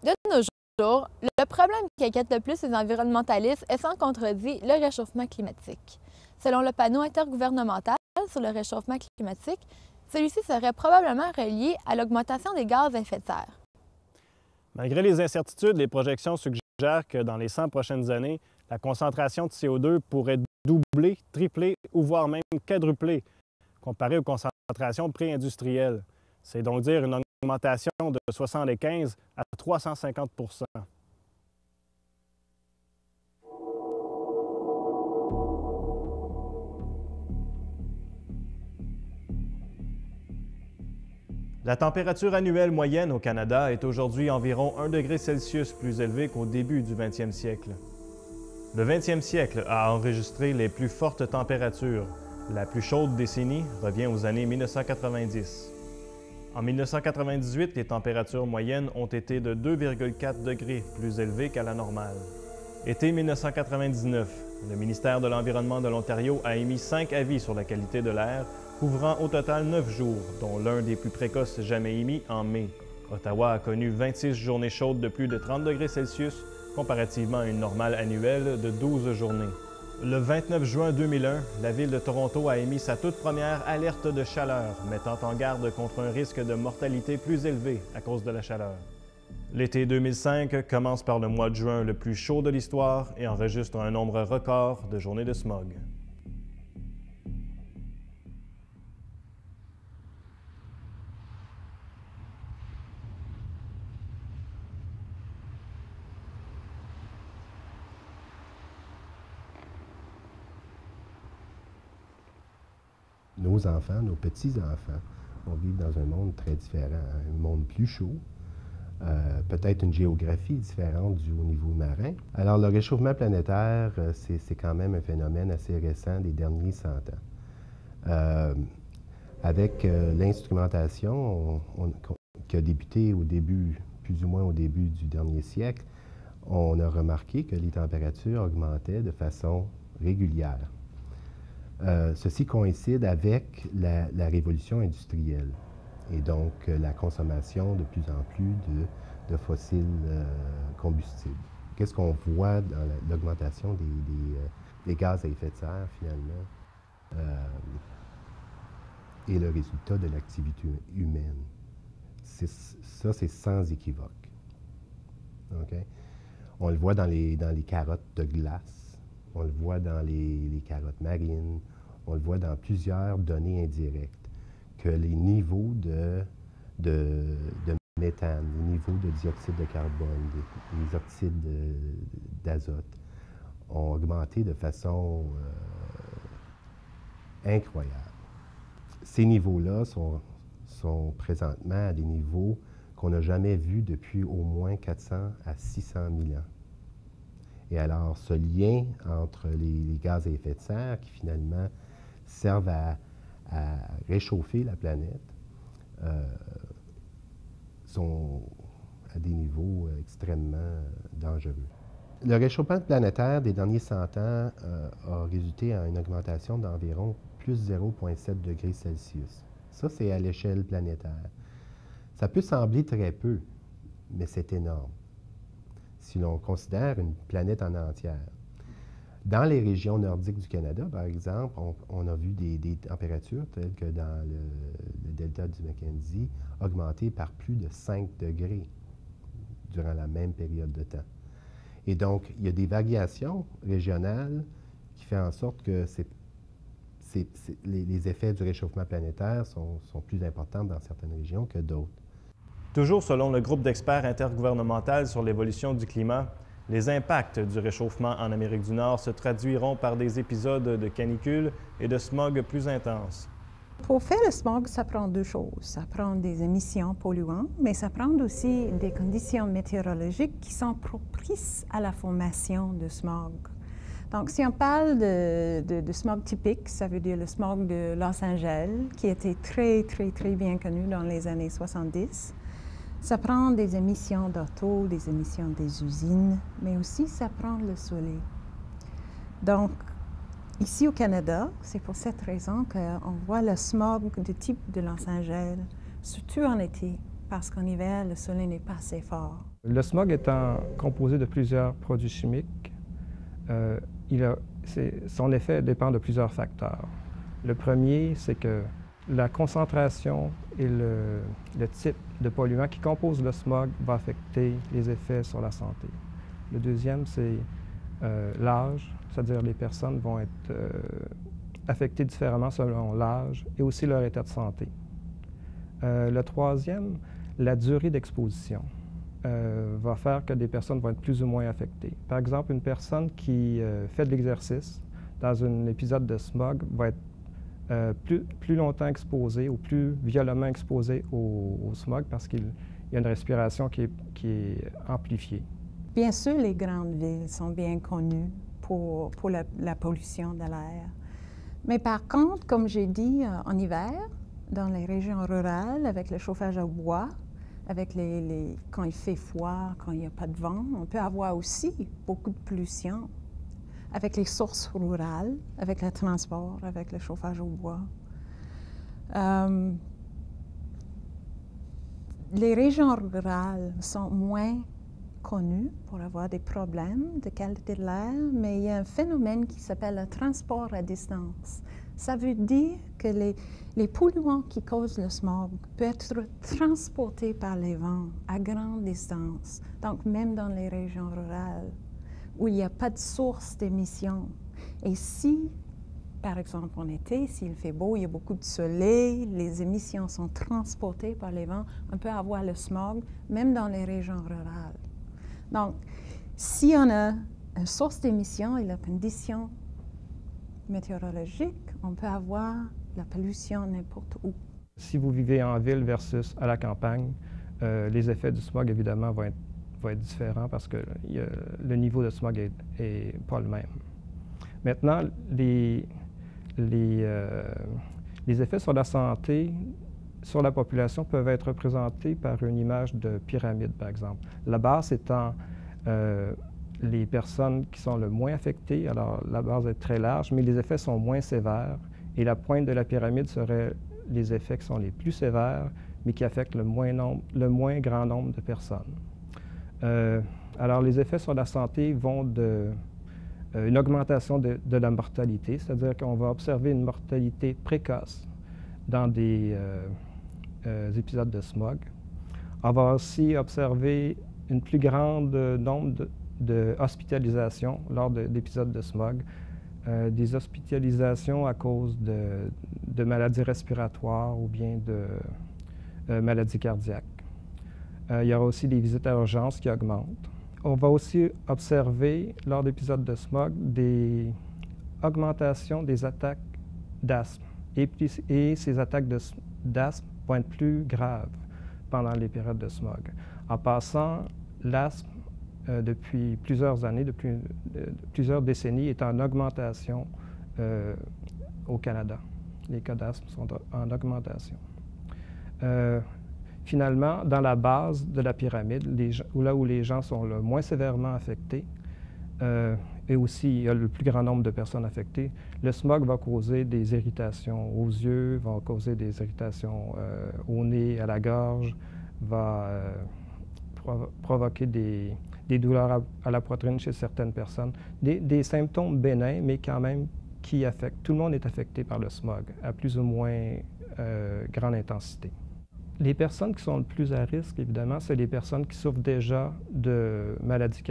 De nos jours, le problème qui inquiète le plus les environnementalistes est sans contredit le réchauffement climatique. Selon le panneau intergouvernemental sur le réchauffement climatique, celui-ci serait probablement relié à l'augmentation des gaz à effet de serre. Malgré les incertitudes, les projections suggèrent que dans les 100 prochaines années, la concentration de CO2 pourrait doubler, tripler ou voire même quadrupler comparé aux concentrations pré-industrielles. C'est donc dire une augmentation de 75 à 350 %. La température annuelle moyenne au Canada est aujourd'hui environ 1 degré Celsius plus élevée qu'au début du 20e siècle. Le 20e siècle a enregistré les plus fortes températures. La plus chaude décennie revient aux années 1990. En 1998, les températures moyennes ont été de 2,4 degrés plus élevées qu'à la normale. Été 1999, le ministère de l'Environnement de l'Ontario a émis 5 avis sur la qualité de l'air, couvrant au total 9 jours, dont l'un des plus précoces jamais émis en mai. Ottawa a connu 26 journées chaudes de plus de 30 degrés Celsius, comparativement à une normale annuelle de 12 journées. Le 29 juin 2001, la ville de Toronto a émis sa toute première alerte de chaleur, mettant en garde contre un risque de mortalité plus élevé à cause de la chaleur. L'été 2005 commence par le mois de juin le plus chaud de l'histoire et enregistre un nombre record de journées de smog. Nos enfants, nos petits-enfants, vont vivre dans un monde très différent, un monde plus chaud, peut-être une géographie différente au niveau marin. Alors, le réchauffement planétaire, c'est quand même un phénomène assez récent des derniers 100 ans. Avec l'instrumentation qui a débuté au début, plus ou moins au début du dernier siècle, on a remarqué que les températures augmentaient de façon régulière. Ceci coïncide avec la révolution industrielle et donc la consommation de plus en plus de fossiles combustibles. Qu'est-ce qu'on voit dans l'augmentation des gaz à effet de serre, finalement, et le résultat de l'activité humaine? Ça, c'est sans équivoque. Okay? On le voit dans les carottes de glace. On le voit dans les carottes marines, on le voit dans plusieurs données indirectes, que les niveaux de méthane, les niveaux de dioxyde de carbone, des oxydes d'azote ont augmenté de façon incroyable. Ces niveaux-là sont présentement à des niveaux qu'on n'a jamais vus depuis au moins 400 à 600 000 ans. Et alors, ce lien entre les gaz à effet de serre qui finalement servent à réchauffer la planète sont à des niveaux extrêmement dangereux. Le réchauffement planétaire des derniers 100 ans a résulté en une augmentation d'environ plus 0,7 degrés Celsius. Ça, c'est à l'échelle planétaire. Ça peut sembler très peu, mais c'est énorme si l'on considère une planète en entière. Dans les régions nordiques du Canada, par exemple, on a vu des températures telles que dans le delta du Mackenzie augmenter par plus de 5 degrés durant la même période de temps. Et donc, il y a des variations régionales qui font en sorte que les effets du réchauffement planétaire sont plus importants dans certaines régions que d'autres. Toujours selon le groupe d'experts intergouvernemental sur l'évolution du climat, les impacts du réchauffement en Amérique du Nord se traduiront par des épisodes de canicule et de smog plus intenses. Pour faire le smog, ça prend deux choses. Ça prend des émissions polluantes, mais ça prend aussi des conditions météorologiques qui sont propices à la formation de smog. Donc, si on parle de smog typique, ça veut dire le smog de Los Angeles, qui était très bien connu dans les années 70. Ça prend des émissions d'auto, des émissions des usines, mais aussi ça prend le soleil. Donc, ici au Canada, c'est pour cette raison qu'on voit le smog de type de Los Angeles, surtout en été. parce qu'en hiver, le soleil n'est pas assez fort. Le smog étant composé de plusieurs produits chimiques, son effet dépend de plusieurs facteurs. Le premier, c'est que la concentration et le type de polluant qui compose le smog va affecter les effets sur la santé. Le deuxième, c'est l'âge, c'est-à-dire les personnes vont être affectées différemment selon l'âge et aussi leur état de santé. Le troisième, la durée d'exposition va faire que des personnes vont être plus ou moins affectées. Par exemple, une personne qui fait de l'exercice dans un épisode de smog va être plus longtemps exposée ou plus violemment exposée au smog parce qu'il y a une respiration qui est amplifiée. Bien sûr, les grandes villes sont bien connues pour la pollution de l'air. Mais par contre, comme j'ai dit, en hiver, dans les régions rurales, avec le chauffage au bois, avec quand il fait froid, quand il n'y a pas de vent, on peut avoir aussi beaucoup de pollution avec les sources rurales, avec le transport, avec le chauffage au bois. Les régions rurales sont moins connues pour avoir des problèmes de qualité de l'air, mais il y a un phénomène qui s'appelle le transport à distance. Ça veut dire que les polluants qui causent le smog peuvent être transportés par les vents à grande distance, donc même dans les régions rurales, où il n'y a pas de source d'émission. Et si, par exemple en été, s'il fait beau, il y a beaucoup de soleil, les émissions sont transportées par les vents, on peut avoir le smog, même dans les régions rurales. Donc, si on a une source d'émission et la condition météorologique, on peut avoir la pollution n'importe où. Si vous vivez en ville versus à la campagne, les effets du smog, évidemment, vont être différents parce que le niveau de smog est pas le même. Maintenant, les effets sur la santé, sur la population, peuvent être représentés par une image de pyramide, par exemple. La base étant les personnes qui sont le moins affectées. Alors, la base est très large, mais les effets sont moins sévères. Et la pointe de la pyramide serait les effets qui sont les plus sévères, mais qui affectent le moins grand nombre de personnes. Alors, les effets sur la santé vont une augmentation de la mortalité, c'est-à-dire qu'on va observer une mortalité précoce dans des épisodes de smog. On va aussi observer une plus grande nombre d'hospitalisations lors d'épisodes de smog, des hospitalisations à cause de maladies respiratoires ou bien de maladies cardiaques. Il y aura aussi des visites à urgence qui augmentent. On va aussi observer, lors d'épisodes de smog, des augmentations des attaques d'asthme. Et ces attaques d'asthme vont être plus graves pendant les périodes de smog. En passant, l'asthme, depuis plusieurs années, depuis plusieurs décennies, est en augmentation au Canada. Les cas d'asthme sont en augmentation. Finalement, dans la base de la pyramide, là où les gens sont le moins sévèrement affectés, et aussi il y a le plus grand nombre de personnes affectées, le smog va causer des irritations aux yeux, va causer des irritations au nez, à la gorge, va provoquer des douleurs à la poitrine chez certaines personnes. Des symptômes bénins, mais quand même qui affectent. Tout le monde est affecté par le smog, à plus ou moins grande intensité. Les personnes qui sont le plus à risque, évidemment, c'est les personnes qui souffrent déjà de maladies cardiaques.